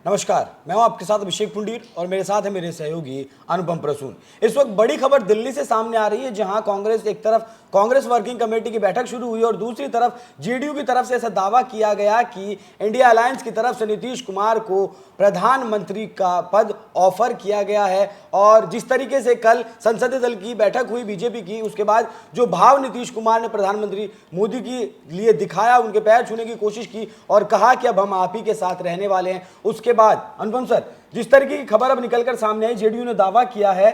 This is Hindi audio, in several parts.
नमस्कार, मैं हूं आपके साथ अभिषेक पुंडीर और मेरे साथ है मेरे सहयोगी अनुपम प्रसून। इस वक्त बड़ी खबर दिल्ली से सामने आ रही है, जहां कांग्रेस एक तरफ कांग्रेस वर्किंग कमेटी की बैठक शुरू हुई और दूसरी तरफ जेडीयू की तरफ से ऐसा दावा किया गया कि इंडिया अलायंस की तरफ से नीतीश कुमार को प्रधानमंत्री का पद ऑफर किया गया है। और जिस तरीके से कल संसदीय दल की बैठक हुई बीजेपी की, उसके बाद जो भाव नीतीश कुमार ने प्रधानमंत्री मोदी के लिए दिखाया, उनके पैर छूने की कोशिश की और कहा कि अब हम आप ही के साथ रहने वाले हैं। उसके बाद अनुपम सर, जिस तरीके की खबर अब निकलकर सामने आई, जेडीयू ने दावा किया है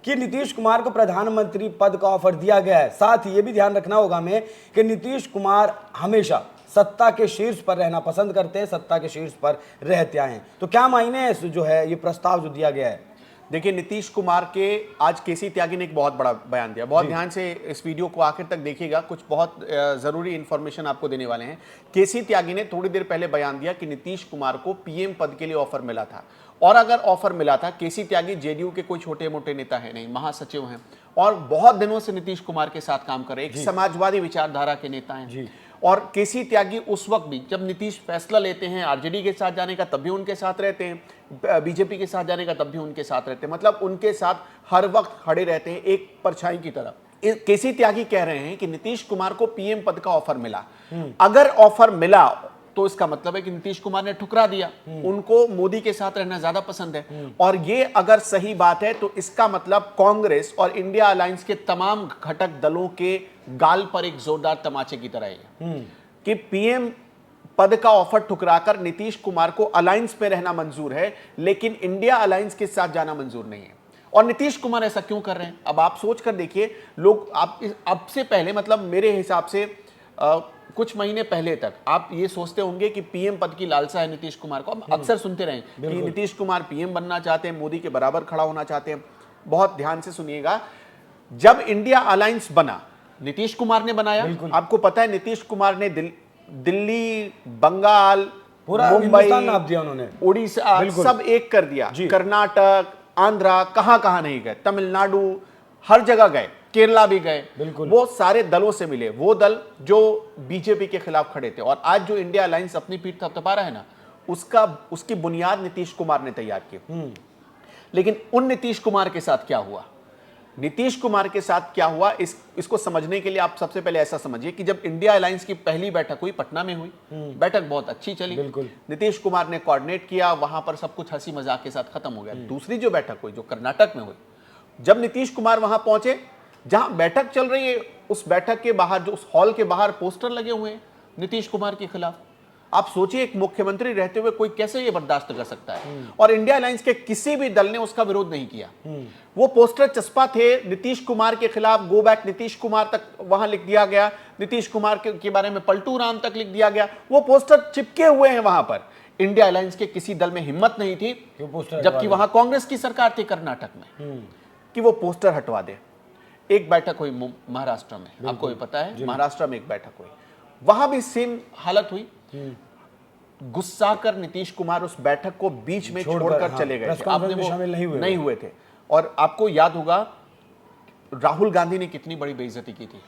कि नीतीश कुमार को प्रधानमंत्री पद का ऑफर दिया गया है। साथ ही ये भी ध्यान रखना होगा हमें कि नीतीश कुमार हमेशा सत्ता के शीर्ष पर रहना पसंद करते हैं, सत्ता के शीर्ष पर रहते आए हैं। तो क्या मायने है जो है ये प्रस्ताव जो दिया गया है? देखिए, नीतीश कुमार के आज केसी त्यागी ने एक बहुत बड़ा बयान दिया। बहुत ध्यान से इस वीडियो को आखिर तक देखिएगा, कुछ बहुत जरूरी इंफॉर्मेशन आपको देने वाले हैं। केसी त्यागी ने थोड़ी देर पहले बयान दिया कि नीतीश कुमार को पीएम पद के लिए ऑफर मिला था। और अगर ऑफर मिला था, केसी त्यागी जेडीयू के कोई छोटे मोटे नेता है नहीं, महासचिव हैं और बहुत दिनों से नीतीश कुमार के साथ काम कर रहे हैं, एक समाजवादी विचारधारा के नेता हैं। और केसी त्यागी उस वक्त भी जब नीतीश फैसला लेते हैं आरजेडी के साथ जाने का, तब भी उनके साथ रहते हैं, बीजेपी के साथ जाने का, तब भी उनके साथ रहते हैं। मतलब उनके साथ हर वक्त खड़े रहते हैं, एक परछाई की तरह। केसी त्यागी कह रहे हैं कि नीतीश कुमार को पीएम पद का ऑफर मिला। अगर ऑफर मिला तो इसका मतलब है कि नीतीश कुमार ने ठुकरा दिया, उनको मोदी के साथ रहना ज्यादा पसंद है। और ये अगर सही बात है तो इसका मतलब कांग्रेस और इंडिया अलायंस के तमाम घटक दलों के गाल पर एक जोरदार तमाचे की तरह है कि पीएम पद का ऑफर ठुकराकर नीतीश कुमार को अलायंस में रहना मंजूर है, लेकिन इंडिया अलायंस के साथ जाना मंजूर नहीं है। और नीतीश कुमार ऐसा क्यों कर रहे हैं? अब आप सोच कर देखिए, लोग अब से पहले, मतलब मेरे हिसाब से कुछ महीने पहले तक आप ये सोचते होंगे कि पीएम पद की लालसा है नीतीश कुमार को। अब अक्सर सुनते रहे कि नीतीश कुमार पीएम बनना चाहते हैं, मोदी के बराबर खड़ा होना चाहते हैं। बहुत ध्यान से सुनिएगा, जब इंडिया अलायंस बना, नीतीश कुमार ने बनाया। आपको पता है नीतीश कुमार ने दिल्ली, बंगाल, मुंबई, उन्होंने उड़ीसा सब एक कर दिया, कर्नाटक, आंध्रा, कहां नहीं गए, तमिलनाडु, हर जगह गए, केरला भी गए। वो सारे दलों से मिले, वो दल जो बीजेपी के खिलाफ खड़े थे। और आज जो इंडिया अलायंस अपनी पीठ थपथपा रहा है ना, उसकी बुनियाद नीतीश कुमार ने तैयार की। लेकिन उन नीतीश कुमार के साथ क्या हुआ? नीतीश कुमार के साथ क्या हुआ, इसको समझने के लिए आप सबसे पहले ऐसा समझिए कि जब इंडिया अलायंस की पहली बैठक हुई, पटना में हुई, बैठक बहुत अच्छी चली। नीतीश कुमार ने कोऑर्डिनेट किया, वहां पर सब कुछ हंसी मजाक के साथ खत्म हो गया। दूसरी जो बैठक हुई, जो कर्नाटक में हुई, जब नीतीश कुमार वहां पहुंचे, जहां बैठक चल रही है, उस बैठक के बाहर, जो उस हॉल के बाहर पोस्टर लगे हुए हैं नीतीश कुमार के खिलाफ। आप सोचिए, एक मुख्यमंत्री रहते हुए कोई कैसे ये बर्दाश्त कर सकता है? और इंडिया अलायंस के किसी भी दल ने उसका विरोध नहीं किया। वो पोस्टर चस्पा थे नीतीश कुमार के खिलाफ, गो बैक नीतीश कुमार तक वहां लिख दिया गया, नीतीश कुमार के बारे में पलटू राम तक लिख दिया गया। वो पोस्टर चिपके हुए हैं वहां पर। इंडिया अलायंस के किसी दल में हिम्मत नहीं थी, जबकि वहां कांग्रेस की सरकार थी कर्नाटक में, कि वो पोस्टर हटवा दे। एक बैठक हुई महाराष्ट्र में, आपको भी पता है, महाराष्ट्र में एक बैठक हुई, वहां भी सेम हालत हुई। गुस्सा कर नीतीश कुमार उस बैठक को बीच में छोड़कर चले गए थे। आपने वो शामिल नहीं हुए थे। और आपको याद होगा राहुल गांधी ने कितनी बड़ी बेइज्जती की थी।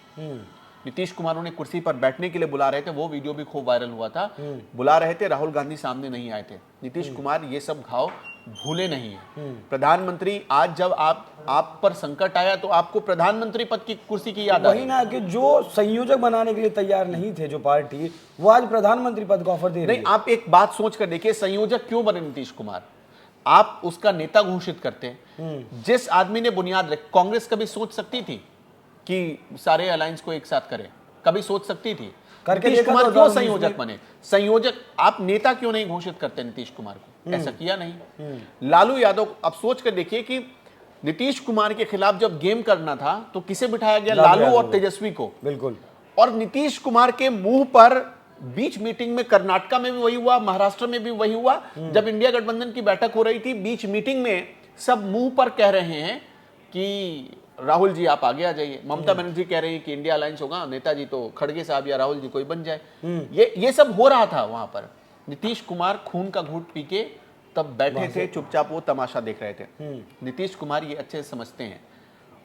नीतीश कुमार उन्हें कुर्सी पर बैठने के लिए बुला रहे थे, वो वीडियो भी खूब वायरल हुआ था। बुला रहे थे, राहुल गांधी सामने नहीं आए थे। नीतीश कुमार ये सब घाव भूले नहीं है। प्रधानमंत्री, आज जब आप पर संकट आया तो आपको प्रधानमंत्री पद की कुर्सी की याद आई। वही ना, कि जो संयोजक बनाने के लिए तैयार नहीं थे जो पार्टी, वो आज प्रधानमंत्री पद का ऑफर दे रही है। नहीं, आप एक बात सोच कर देखिए, संयोजक क्यों बने नीतीश कुमार? आप उसका नेता घोषित करते हैं। जिस आदमी ने बुनियाद रखी, कांग्रेस कभी सोच सकती थी कि सारे अलायंस को एक साथ करें? कभी सोच सकती थी? नीतीश कुमार क्यों संयोजक बने? संयोजक, आप नेता क्यों नहीं घोषित करते नीतीश कुमार को? ऐसा किया नहीं। लालू यादव, अब सोच कर देखिए कि नीतीश कुमार के खिलाफ जब गेम करना था तो किसे बिठाया गया? लालू और तेजस्वी को। बिल्कुल। और नीतीश कुमार के मुंह पर बीच मीटिंग में, कर्नाटक में भी वही हुआ, महाराष्ट्र में भी वही हुआ, जब इंडिया गठबंधन की बैठक हो रही थी, बीच मीटिंग में सब मुंह पर कह रहे हैं कि राहुल जी आप आगे आ जाइए। ममता बनर्जी कह रही है कि इंडिया अलायंस होगा, नेताजी तो खड़गे साहब या राहुल जी कोई बन जाए। ये सब हो रहा था वहां पर। नीतीश कुमार खून का घूंट पी के तब बैठे थे, चुपचाप वो तमाशा देख रहे थे। नीतीश कुमार ये अच्छे से समझते हैं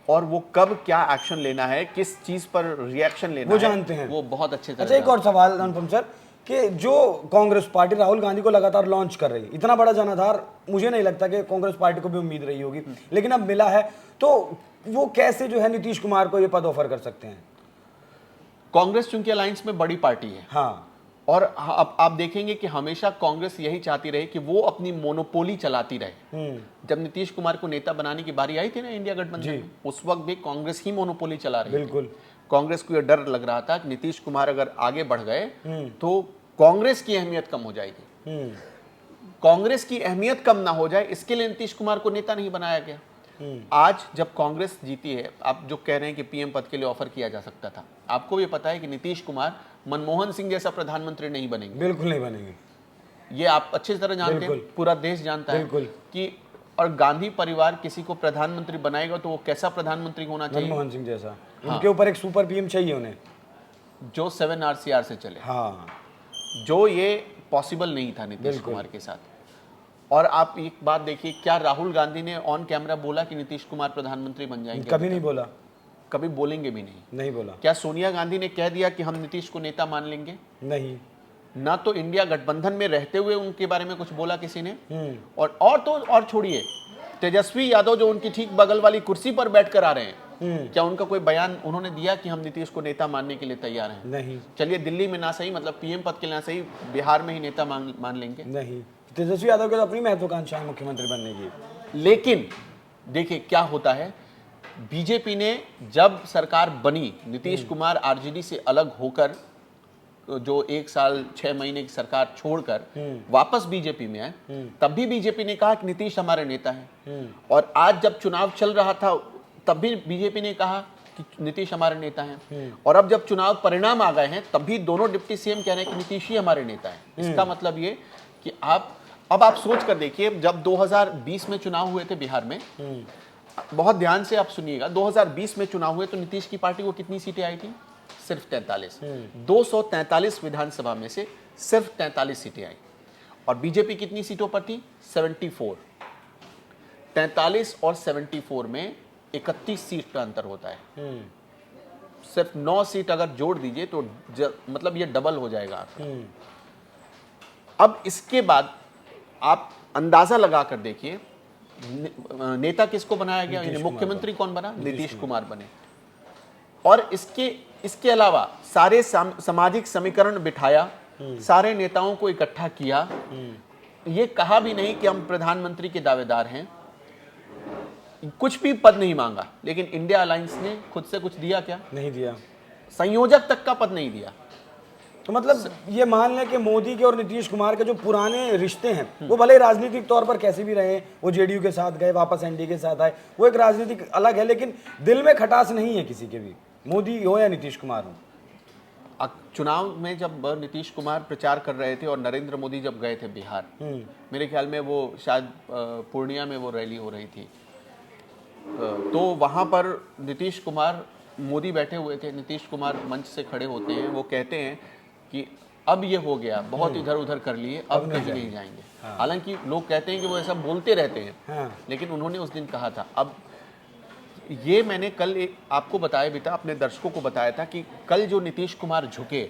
और वो कब क्या एक्शन लेना है, किस चीज पर रिएक्शन लेना है, वो जानते हैं, वो बहुत अच्छे से। अच्छा, एक और सवाल अनुपम सर, कि जो कांग्रेस पार्टी राहुल गांधी को लगातार लॉन्च कर रही है, इतना बड़ा जनाधार मुझे नहीं लगता कि कांग्रेस पार्टी को भी उम्मीद रही होगी, लेकिन अब मिला है, तो वो कैसे जो है नीतीश कुमार को ये पद ऑफर कर सकते हैं? कांग्रेस चूंकि अलायंस में बड़ी पार्टी है, हाँ, और अब आप देखेंगे कि हमेशा कांग्रेस यही चाहती रहे कि वो अपनी मोनोपोली चलाती रहे। जब नीतीश कुमार को नेता बनाने की बारी आई थी ना इंडिया गठबंधन में, उस वक्त भी कांग्रेस ही मोनोपोली चला रही थी। बिल्कुल। कांग्रेस को यह डर लग रहा था कि नीतीश कुमार अगर आगे बढ़ गए तो कांग्रेस की अहमियत कम हो जाएगी। कांग्रेस की अहमियत कम ना हो जाए, इसके लिए नीतीश कुमार को नेता नहीं बनाया गया। आज जब कांग्रेस जीती है, आप जो कह रहे हैं कि पीएम पद के लिए ऑफर किया जा सकता था, आपको भी पता है कि नीतीश कुमार मनमोहन सिंह जैसा प्रधानमंत्री नहीं बनेंगे। बिल्कुल नहीं बनेंगे, ये आप अच्छी तरह जानते हैं, पूरा देश जानता है कि, और गांधी परिवार किसी को प्रधानमंत्री बनाएगा तो वो कैसा प्रधानमंत्री होना चाहिए? मनमोहन सिंह जैसा। उनके ऊपर एक सुपर पीएम चाहिए उन्हें, जो 7 RCR से चले। हाँ, जो ये पॉसिबल नहीं था नीतीश कुमार के साथ। और आप एक बात देखिए, क्या राहुल गांधी ने ऑन कैमरा बोला कि नीतीश कुमार प्रधानमंत्री बन जाएंगे? कभी नहीं बोला, कभी बोलेंगे भी नहीं बोला। क्या सोनिया गांधी ने कह दिया कि हम नीतीश को नेता मान लेंगे? नहीं। ना तो इंडिया गठबंधन में रहते हुए उनके बारे में कुछ बोला किसी ने। और छोड़िए, तेजस्वी यादव जो उनकी ठीक बगल वाली कुर्सी पर बैठकर आ रहे हैं, क्या उनका कोई बयान उन्होंने दिया कि हम नीतीश को नेता मानने के लिए तैयार हैं? नहीं। चलिए दिल्ली में ना सही, मतलब पीएम पद के लिए ना सही, बिहार में ही नेता मान लेंगे? नहीं। तेजस्वी यादव की तो अपनी महत्वाकांक्षा है मुख्यमंत्री बनने की। लेकिन देखिए क्या होता है, बीजेपी ने जब सरकार बनी, नीतीश कुमार आरजेडी से अलग होकर, जो 1 साल 6 महीने की सरकार छोड़कर वापस बीजेपी में आए, तब भी बीजेपी ने कहा कि नीतीश हमारे नेता हैं। और आज जब चुनाव चल रहा था तब भी बीजेपी ने कहा कि नीतीश हमारे नेता हैं। और अब जब चुनाव परिणाम आ गए हैं तब भी दोनों डिप्टी सीएम कह रहे हैं कि नीतीश ही हमारे नेता हैं। इसका मतलब ये कि अब आप सोच कर देखिए, जब 2020 में चुनाव हुए थे बिहार में, बहुत ध्यान से आप सुनिएगा, 2020 में चुनाव हुए तो नीतीश की पार्टी को कितनी सीटें आई थी? सिर्फ 43। 243 विधानसभा में से सिर्फ 43 सीटें आई। और बीजेपी कितनी सीटों पर थी? 74। 43 और 74 में 31 सीट का अंतर होता है। सिर्फ 9 सीट अगर जोड़ दीजिए तो मतलब ये डबल हो जाएगा आपका। अब इसके बाद आप अंदाजा लगा कर देखिए, नेता किसको बनाया गया? मुख्यमंत्री कौन बना? नीतीश कुमार बने। और इसके अलावा सारे सामाजिक समीकरण बिठाया, सारे नेताओं को इकट्ठा किया, ये कहा भी नहीं कि हम प्रधानमंत्री के दावेदार हैं, कुछ भी पद नहीं मांगा। लेकिन इंडिया अलायंस ने खुद से कुछ दिया क्या? नहीं दिया। संयोजक तक का पद नहीं दिया। तो मतलब ये मान लें कि मोदी के और नीतीश कुमार के जो पुराने रिश्ते हैं वो भले राजनीतिक तौर पर कैसे भी रहे, वो जेडीयू के साथ गए, वापस एनडीए के साथ आए, वो एक राजनीतिक अलग है, लेकिन दिल में खटास नहीं है किसी के भी, मोदी हो या नीतीश कुमार हो। चुनाव में जब नीतीश कुमार प्रचार कर रहे थे और नरेंद्र मोदी जब गए थे बिहार, मेरे ख्याल में वो शायद पूर्णिया में वो रैली हो रही थी, तो वहाँ पर नीतीश कुमार, मोदी बैठे हुए थे, नीतीश कुमार मंच से खड़े होते हैं, वो कहते हैं कि अब ये हो गया, बहुत इधर उधर कर लिए, अब कहीं नहीं जाएंगे। हालांकि लोग कहते हैं कि वो ऐसा बोलते रहते हैं, लेकिन उन्होंने उस दिन कहा था। अब ये मैंने कल आपको बताया भी था, अपने दर्शकों को बताया था कि कल जो नीतीश कुमार झुके,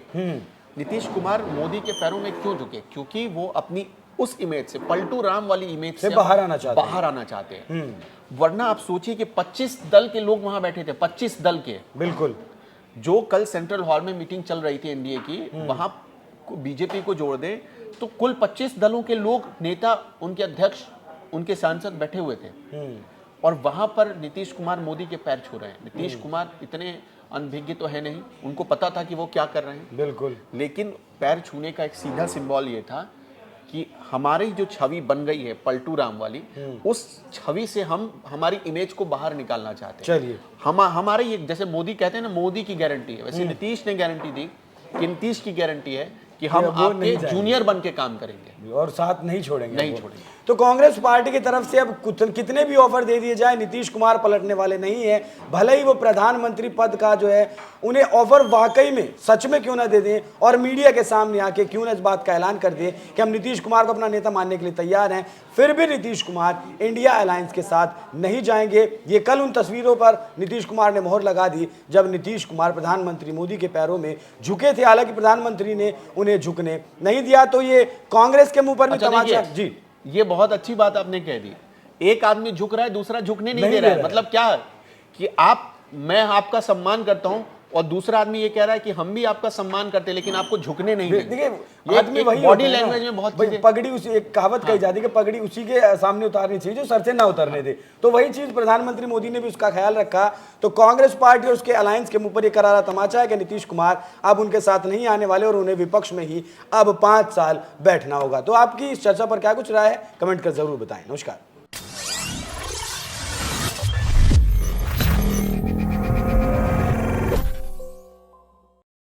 नीतीश कुमार मोदी के पैरों में क्यों झुके? क्योंकि वो अपनी उस इमेज से, पलटू राम वाली इमेज से बाहर आना चाहते हैं। वरना आप सोचिए कि 25 दल के लोग वहां बैठे थे, 25 दल के। बिल्कुल। जो कल सेंट्रल हॉल में मीटिंग चल रही थी एनडीए की, वहां बीजेपी को जोड़ दें तो कुल 25 दलों के लोग, नेता, उनके अध्यक्ष, उनके सांसद बैठे हुए थे। और वहां पर नीतीश कुमार मोदी के पैर छू रहे हैं। नीतीश कुमार इतने अनभिज्ञ तो है नहीं, उनको पता था कि वो क्या कर रहे हैं। बिल्कुल। लेकिन पैर छूने का एक सीधा सिंबल ये था कि हमारी जो छवि बन गई है पलटू राम वाली, उस छवि से हम हमारी इमेज को बाहर निकालना चाहते हैं। चलिए, हमारे ये, जैसे मोदी कहते हैं ना, मोदी की गारंटी है, वैसे नीतीश ने गारंटी दी कि नीतीश की गारंटी है कि हम आपके जूनियर बन के काम करेंगे और साथ नहीं छोड़ेंगे। तो कांग्रेस पार्टी की तरफ से अब कितने भी ऑफर दे दिए जाए, नीतीश कुमार पलटने वाले नहीं है। भले ही वो प्रधानमंत्री पद का जो है, उन्हें ऑफर वाकई में सच में क्यों ना दे दें और मीडिया के सामने आके क्यों ना इस बात का ऐलान कर दें कि हम नीतीश कुमार को अपना नेता मानने के लिए तैयार हैं, फिर भी नीतीश कुमार इंडिया अलायंस के साथ नहीं जाएंगे। ये कल उन तस्वीरों पर नीतीश कुमार ने मोहर लगा दी जब नीतीश कुमार प्रधानमंत्री मोदी के पैरों में झुके थे। हालांकि प्रधानमंत्री ने उन्हें उन्हें झुकने नहीं दिया, तो ये कांग्रेस के मुंह पर भी अच्छा, तमाचा। देखिए, जी, ये बहुत अच्छी बात आपने कह दी। एक आदमी झुक रहा है, दूसरा झुकने नहीं नहीं दे रहा दे है। रहा है। मतलब क्या है कि मैं आपका सम्मान करता हूं और दूसरा आदमी ये कह रहा है कि हम भी आपका सम्मान करते हैं, लेकिन आपको झुकने नहीं देंगे। देखिए आदमी वही बॉडी होता है ना, लैंग्वेज में बहुत भाई चीजें। पगड़ी उसी, एक कहावत कही जाती है कि पगड़ी उसी के सामने उतारनी चाहिए जो सर से ना उतरने दे। तो वही चीज प्रधानमंत्री मोदी ने भी उसका ख्याल रखा। तो कांग्रेस पार्टी और उसके अलायंस के मुंह पर यह करारा तमाचा है कि नीतीश कुमार अब उनके साथ नहीं आने वाले और उन्हें विपक्ष में ही अब 5 साल बैठना होगा। तो आपकी इस चर्चा पर क्या कुछ राय है, कमेंट कर जरूर बताएं। नमस्कार।